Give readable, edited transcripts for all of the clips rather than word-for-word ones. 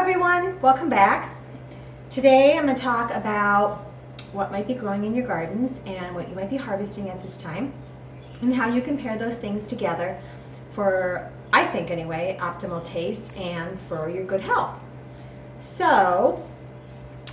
everyone, welcome back. Today I'm going to talk about what might be growing in your gardens and what you might be harvesting at this time and how you compare those things together for, I think anyway, optimal taste and for your good health. So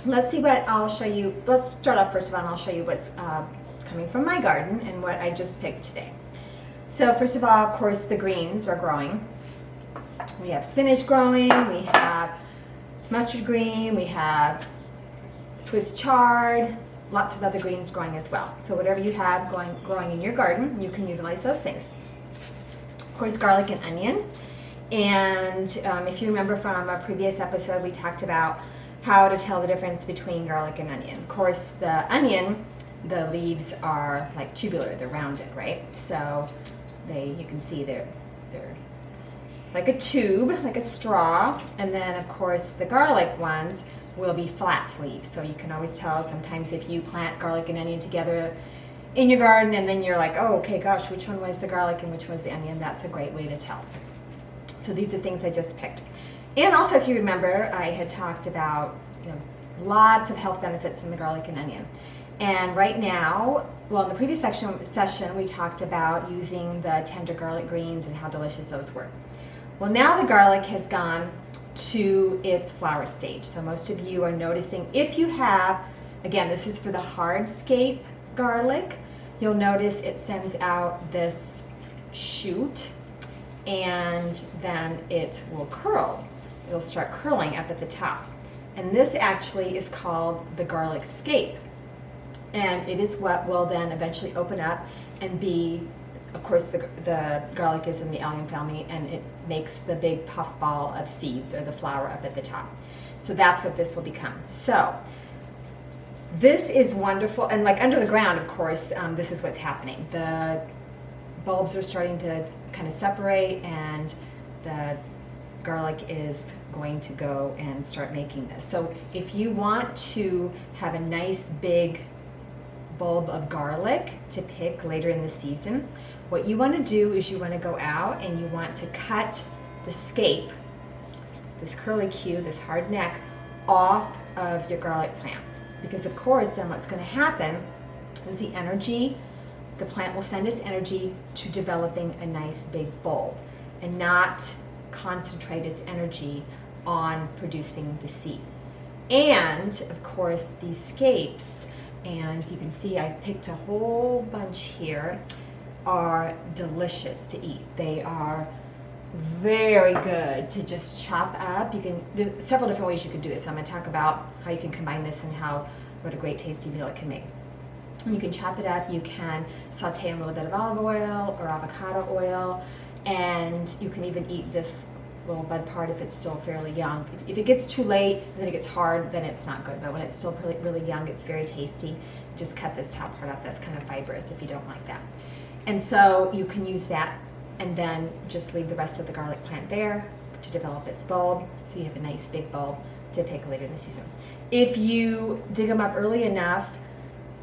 let's see what I'll show you. Let's start off first of all and I'll show you what's coming from my garden and what I just picked today. So first of all, of course, the greens are growing. We have spinach growing, we have mustard green, we have Swiss chard, lots of other greens growing as well. So whatever you have growing in your garden, you can utilize those things. Of course, garlic and onion. And if you remember from a previous episode, we talked about how to tell the difference between garlic and onion. Of course, the onion, the leaves are like tubular, they're rounded, right? So you can see they're like a tube, like a straw, and then of course the garlic ones will be flat leaves. So you can always tell sometimes if you plant garlic and onion together in your garden and then you're like, oh, okay, gosh, which one was the garlic and which was the onion? That's a great way to tell. So these are things I just picked. And also, if you remember, I had talked about lots of health benefits in the garlic and onion. And right now, well, in the previous session, we talked about using the tender garlic greens and how delicious those were. Well, now the garlic has gone to its flower stage. So most of you are noticing, if you have, again, this is for the hardscape garlic, you'll notice it sends out this shoot and then it will curl. It'll start curling up at the top. And this actually is called the garlic scape. And it is what will then eventually open up and be, of course, the garlic is in the allium family and it makes the big puff ball of seeds or the flower up at the top. So that's what this will become. So this is wonderful. And like under the ground, of course, this is what's happening. The bulbs are starting to kind of separate and the garlic is going to go and start making this. So if you want to have a nice big bulb of garlic to pick later in the season, what you want to do is you want to go out and you want to cut the scape, this curlicue, this hard neck, off of your garlic plant. Because of course then what's going to happen is the plant will send its energy to developing a nice big bulb and not concentrate its energy on producing the seed. And of course these scapes, and you can see I picked a whole bunch here, are delicious to eat. They are very good to just chop up. There's several different ways you can do this. I'm going to talk about how you can combine this and what a great tasty meal it can make. You can chop it up, you can saute in a little bit of olive oil or avocado oil, and you can even eat this little bud part if it's still fairly young. If it gets too late and then it gets hard, then it's not good. But when it's still really young, it's very tasty. Just cut this top part off. That's kind of fibrous if you don't like that. And so you can use that and then just leave the rest of the garlic plant there to develop its bulb. So you have a nice big bulb to pick later in the season. If you dig them up early enough,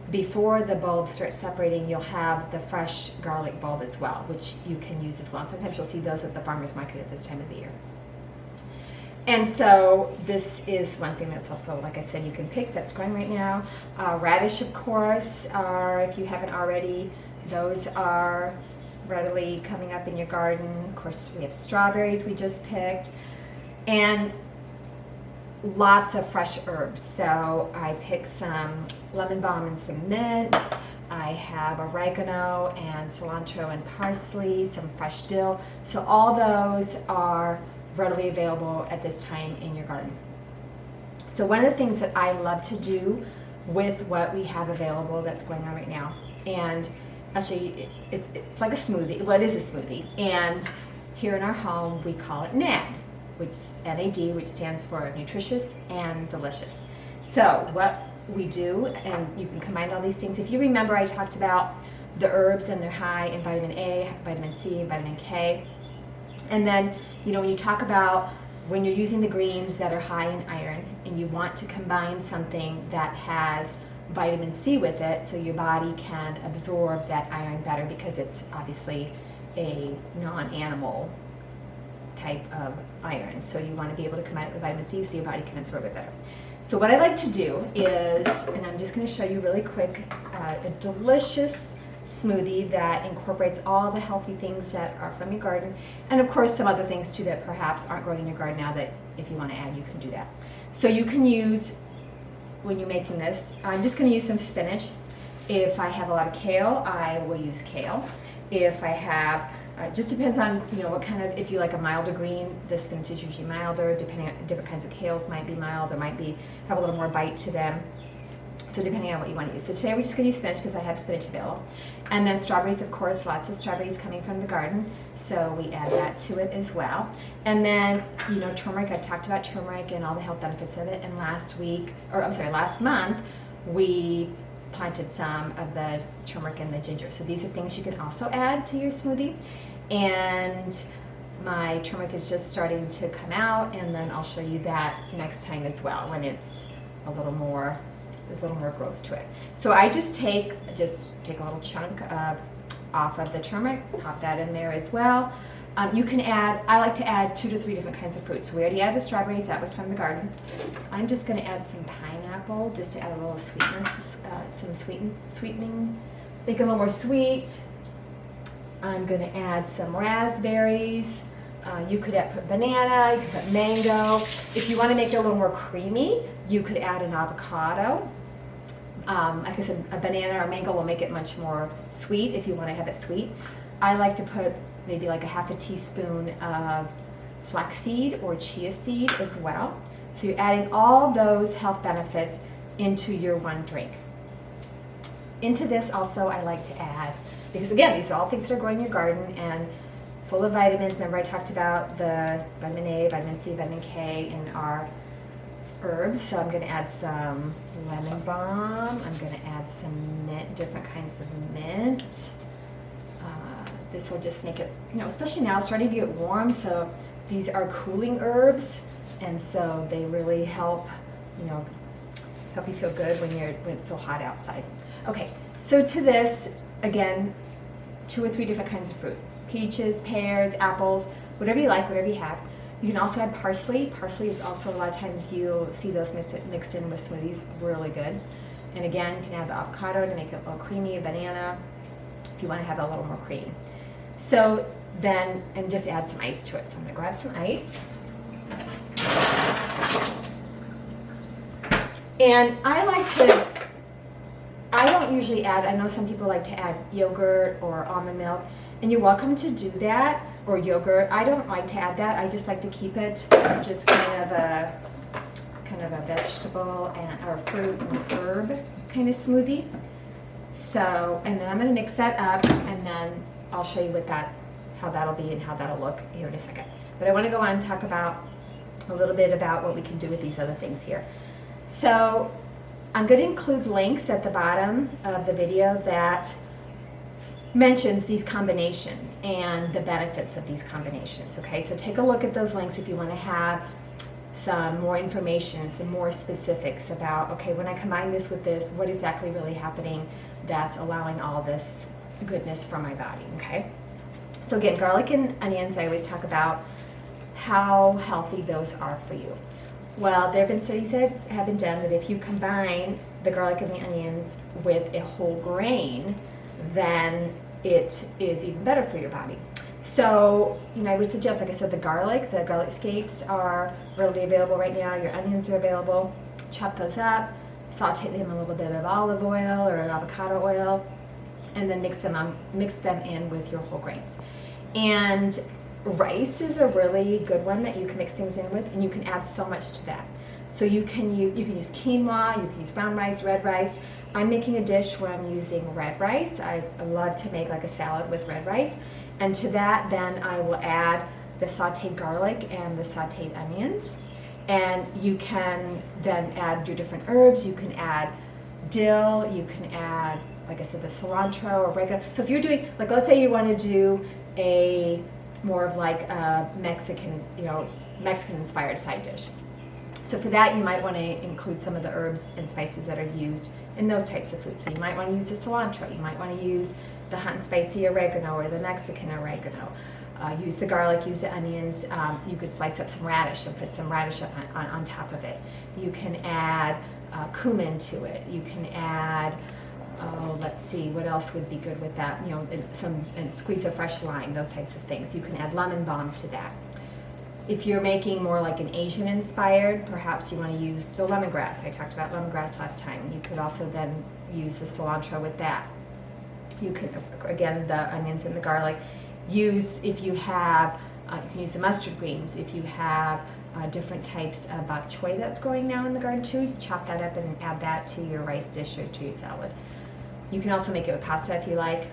before the bulbs start separating, you'll have the fresh garlic bulb as well, which you can use as well. And sometimes you'll see those at the farmer's market at this time of the year. And so this is one thing that's also, like I said, you can pick that's growing right now. Radish, of course, if you haven't already, those are readily coming up in your garden. Of course, we have strawberries we just picked. And lots of fresh herbs. So I picked some lemon balm and some mint. I have oregano and cilantro and parsley, some fresh dill. So all those are readily available at this time in your garden. So one of the things that I love to do with what we have available that's going on right now, and actually it's like a smoothie. Well, it is a smoothie. And here in our home, we call it NAD. NAD, which stands for nutritious and delicious. So what we do, and you can combine all these things. If you remember, I talked about the herbs and they're high in vitamin A, vitamin C, vitamin K. And then, when you talk about when you're using the greens that are high in iron and you want to combine something that has vitamin C with it so your body can absorb that iron better because it's obviously a non-animal type of iron. So you want to be able to combine it with vitamin C so your body can absorb it better. So what I like to do is, and I'm just going to show you really quick, a delicious smoothie that incorporates all the healthy things that are from your garden, and of course some other things too that perhaps aren't growing in your garden now that if you want to add, you can do that. So you can use, when you're making this, I'm just going to use some spinach. If I have a lot of kale, I will use kale. If I have, just depends on, you know, what kind of, if you like a milder green, the spinach is usually milder, depending on different kinds of kales might be mild, or might be, have a little more bite to them. So depending on what you want to use. So today we're just going to use spinach because I have spinach available. And then strawberries, of course, lots of strawberries coming from the garden. So we add that to it as well. And then, you know, turmeric, I talked about turmeric and all the health benefits of it. And last month, we planted some of the turmeric and the ginger. So these are things you can also add to your smoothie. And my turmeric is just starting to come out, and then I'll show you that next time as well when it's a little more, there's a little more growth to it. So I just take a little chunk off of the turmeric, pop that in there as well. You can add, I like to add 2 to 3 different kinds of fruit. So we already added the strawberries, that was from the garden. I'm just going to add some pineapple just to add a little sweetener, some sweetening, make it a little more sweet. I'm going to add some raspberries. You could put banana, you could put mango. If you want to make it a little more creamy, you could add an avocado. Like I said, a banana or mango will make it much more sweet if you want to have it sweet. I like to put maybe like a half a teaspoon of flaxseed or chia seed as well. So you're adding all those health benefits into your one drink. Into this also I like to add, because again, these are all things that are growing in your garden and full of vitamins. Remember I talked about the vitamin A, vitamin C, vitamin K in our herbs. So I'm going to add some lemon balm. I'm going to add some mint, different kinds of mint. This will just make it, you know, especially now it's starting to get warm, so these are cooling herbs, and so they really help, you know, help you feel good when it's so hot outside. Okay, so to this, again, 2 or 3 different kinds of fruit. Peaches, pears, apples, whatever you like, whatever you have. You can also add parsley. Parsley is also, a lot of times you'll see those mixed in with smoothies, really good. And again, you can add the avocado to make it a little creamy, a banana, if you want to have it a little more creamy. So then, and just add some ice to it. So I'm going to grab some ice. And I don't usually add, I know some people like to add yogurt or almond milk, and you're welcome to do that, or yogurt. I don't like to add that. I just like to keep it just kind of a vegetable or fruit and herb kind of smoothie. So, and then I'm going to mix that up, and then I'll show you how that'll be and how that'll look here in a second. But I want to go on and talk about a little bit about what we can do with these other things here. So I'm going to include links at the bottom of the video that mentions these combinations and the benefits of these combinations. Okay, so take a look at those links if you want to have some more information, some more specifics about, okay, when I combine this with this, what exactly really happening that's allowing all this goodness for my body. Okay, so again, garlic and onions, I always talk about how healthy those are for you. Well, there have been studies that have been done that if you combine the garlic and the onions with a whole grain, then it is even better for your body. So, you know, I would suggest, like I said, the garlic scapes are readily available right now. Your onions are available. Chop those up, saute them in a little bit of olive oil or avocado oil, and then mix them in with your whole grains. And rice is a really good one that you can mix things in with, and you can add so much to that. So you can use quinoa, you can use brown rice, red rice. I'm making a dish where I'm using red rice. I love to make like a salad with red rice. And to that, then I will add the sauteed garlic and the sauteed onions. And you can then add your different herbs. You can add dill, you can add, like I said, the cilantro, oregano. So if you're doing, like, let's say you want to do a more of like a Mexican inspired side dish. So for that, you might want to include some of the herbs and spices that are used in those types of foods. So you might want to use the cilantro. You might want to use the hot and spicy oregano or the Mexican oregano. Use the garlic, use the onions. You could slice up some radish and put some radish up on top of it. You can add cumin to it. You can add, let's see, what else would be good with that? You know, and squeeze a fresh lime, those types of things. You can add lemon balm to that. If you're making more like an Asian inspired, perhaps you want to use the lemongrass. I talked about lemongrass last time. You could also then use the cilantro with that. You can, again, the onions and the garlic. Use, if you have, you can use the mustard greens. If you have different types of bok choy that's growing now in the garden too, chop that up and add that to your rice dish or to your salad. You can also make it with pasta if you like.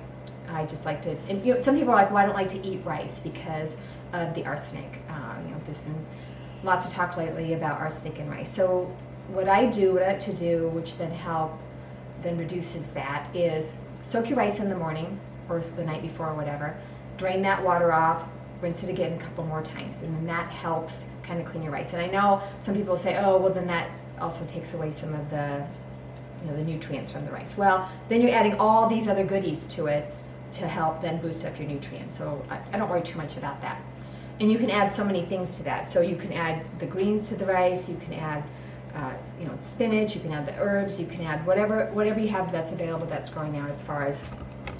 I just like to, and you know, some people are like, well, I don't like to eat rice because of the arsenic. You know, there's been lots of talk lately about arsenic in rice. So what I like to do, which then reduces that, is soak your rice in the morning or the night before or whatever, drain that water off, rinse it again a couple more times, and that helps kind of clean your rice. And I know some people say, oh, well, then that also takes away some of the, you know, the nutrients from the rice. Well, then you're adding all these other goodies to it to help then boost up your nutrients. So I don't worry too much about that. And you can add so many things to that. So you can add the greens to the rice, you can add you know, spinach, you can add the herbs, you can add whatever you have that's available that's growing now as far as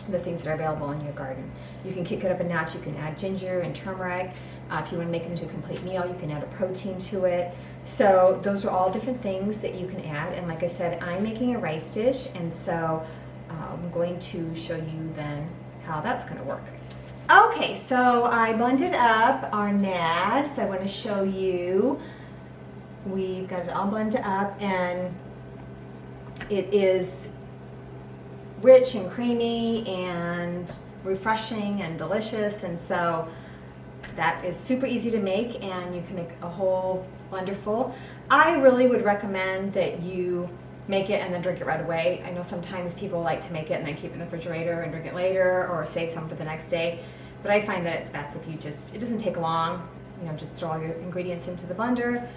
the things that are available in your garden. You can kick it up a notch. You can add ginger and turmeric. If you want to make it into a complete meal, you can add a protein to it. So those are all different things that you can add. And like I said, I'm making a rice dish, and so I'm going to show you then how that's going to work. Okay, so I blended up our NAD, so I want to show you. We've got it all blended up, and it is rich and creamy and refreshing and delicious, and so that is super easy to make, and you can make a whole blender full. I really would recommend that you make it and then drink it right away. I know sometimes people like to make it and then keep it in the refrigerator and drink it later, or save some for the next day, but I find that it's best if you it doesn't take long, you know, just throw all your ingredients into the blender,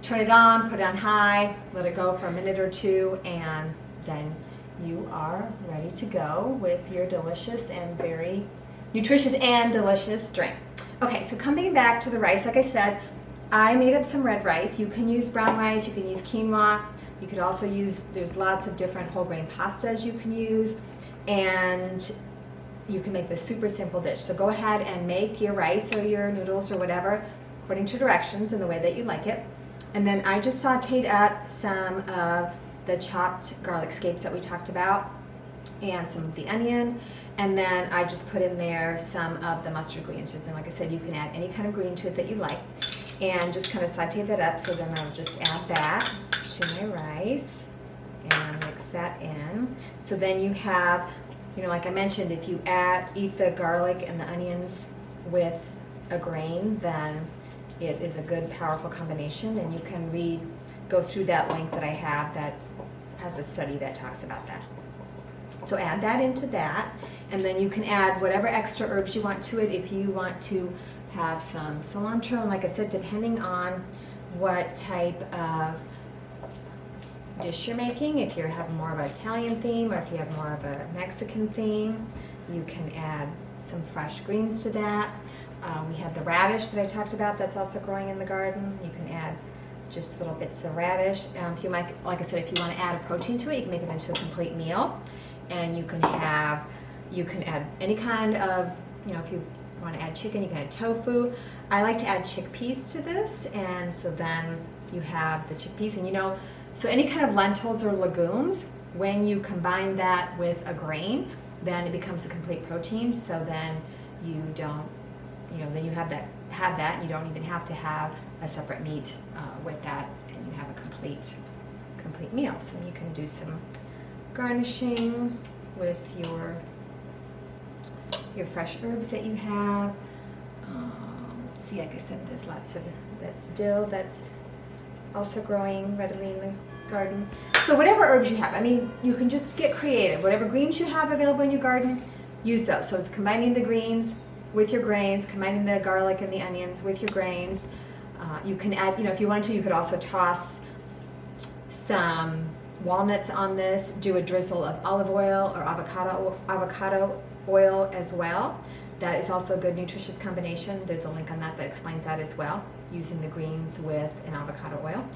turn it on, put it on high, let it go for a minute or two, and then you are ready to go with your delicious and very nutritious and delicious drink. Okay, so coming back to the rice, like I said, I made up some red rice. You can use brown rice, you can use quinoa, you could also use, there's lots of different whole grain pastas you can use, and you can make this super simple dish. So go ahead and make your rice or your noodles or whatever according to directions in the way that you like it. And then I just sauteed up some of the chopped garlic scapes that we talked about and some of the onion, and then I just put in there some of the mustard greens. And like I said, you can add any kind of green to it that you like, and just kind of saute that up. So then I'll just add that to my rice and mix that in. So then you have, you know, like I mentioned, if you eat the garlic and the onions with a grain, then it is a good, powerful combination, and you can go through that link that I have that has a study that talks about that. So add that into that, and then you can add whatever extra herbs you want to it. If you want to have some cilantro, and like I said, depending on what type of dish you're making, if you're having more of an Italian theme or if you have more of a Mexican theme, you can add some fresh greens to that. We have the radish that I talked about that's also growing in the garden. You can add just little bits of radish. If you might, like I said, if you want to add a protein to it, you can make it into a complete meal. And you can add any kind of, you know, if you want to add chicken, you can add tofu. I like to add chickpeas to this, and so then you have the chickpeas, and you know, so any kind of lentils or legumes, when you combine that with a grain, then it becomes a complete protein. So then you don't, you know, then you have that, and you don't even have to have a separate meat with that, and you have a complete meal. So you can do some garnishing with your fresh herbs that you have. Let's see, like I said, there's lots of, that's dill, that's also growing readily in the garden. So whatever herbs you have, I mean, you can just get creative. Whatever greens you have available in your garden, use those. So it's combining the greens with your grains, combining the garlic and the onions with your grains. You can add, you know, if you want to, you could also toss some walnuts on this, do a drizzle of olive oil or avocado oil as well. That is also a good nutritious combination. There's a link on that that explains that as well, using the greens with an avocado oil.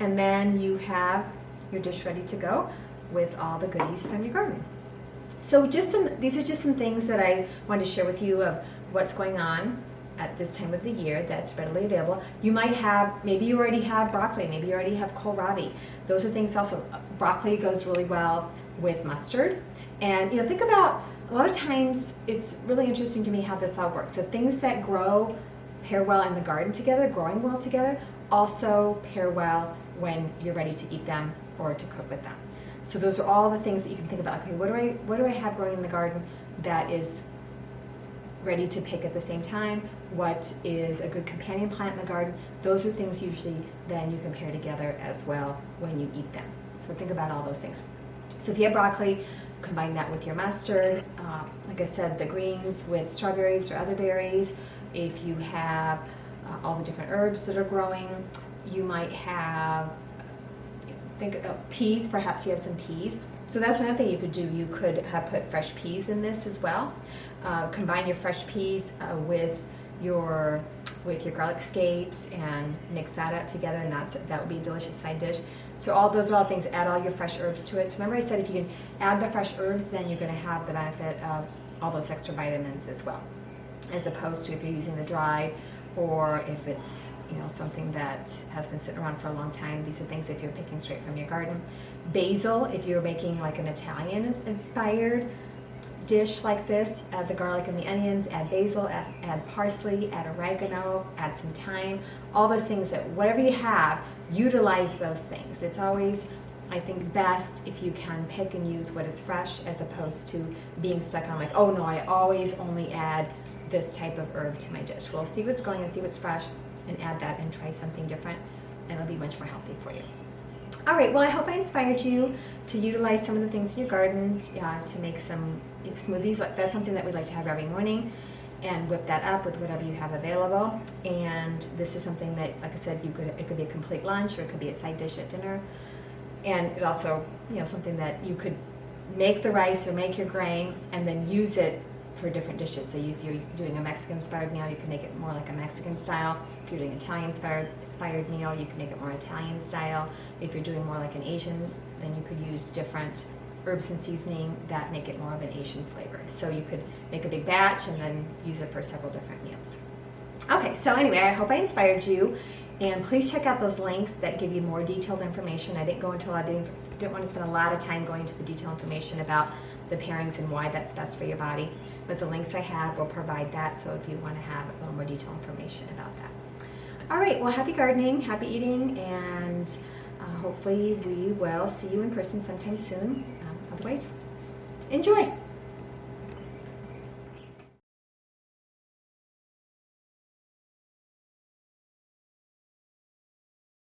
And then you have your dish ready to go with all the goodies from your garden. So these are just some things that I wanted to share with you of what's going on at this time of the year that's readily available. You might have, maybe you already have broccoli, maybe you already have kohlrabi. Those are things also. Broccoli goes really well with mustard. And think about, a lot of times it's really interesting to me how this all works. So things that pair well in the garden together, growing well together, also pair well when you're ready to eat them or to cook with them. So those are all the things that you can think about. Okay, what do I have growing in the garden that is ready to pick at the same time? What is a good companion plant in the garden? Those are things usually then you can pair together as well when you eat them. So think about all those things. So if you have broccoli, combine that with your mustard. Like I said, the greens with strawberries or other berries. If you have all the different herbs that are growing, you might have, think of peas, perhaps you have some peas. So that's another thing you could do. You could have put fresh peas in this as well. Combine your fresh peas with your garlic scapes and mix that up together, and that would be a delicious side dish. So those are all things. Add all your fresh herbs to it. So remember I said if you can add the fresh herbs, then you're going to have the benefit of all those extra vitamins as well, as opposed to if you're using the dried, or if it's something that has been sitting around for a long time. These are things if you're picking straight from your garden. Basil, if you're making like an Italian inspired dish like this, add the garlic and the onions, add basil, add parsley, add oregano, add some thyme, all those things that whatever you have, utilize those things. It's always, I think, best if you can pick and use what is fresh as opposed to being stuck on like, oh no, I always only add this type of herb to my dish. Well, see what's going and see what's fresh and add that and try something different, and it'll be much more healthy for you. All right, well, I hope I inspired you to utilize some of the things in your garden to make some smoothies. That's something that we like to have every morning, and whip that up with whatever you have available. And this is something that, like I said, it could be a complete lunch, or it could be a side dish at dinner. And it also, something that you could make the rice or make your grain and then use it for different dishes. So if you're doing a Mexican-inspired meal, you can make it more like a Mexican style. If you're doing an Italian-inspired meal, you can make it more Italian style. If you're doing more like an Asian, then you could use different herbs and seasoning that make it more of an Asian flavor. So you could make a big batch and then use it for several different meals. Okay, so anyway, I hope I inspired you. And please check out those links that give you more detailed information. I didn't go into didn't want to spend a lot of time going into the detailed information about the pairings and why that's best for your body. But the links I have will provide that, so if you want to have a little more detailed information about that. All right, well, happy gardening, happy eating, and hopefully we will see you in person sometime soon. Otherwise, enjoy.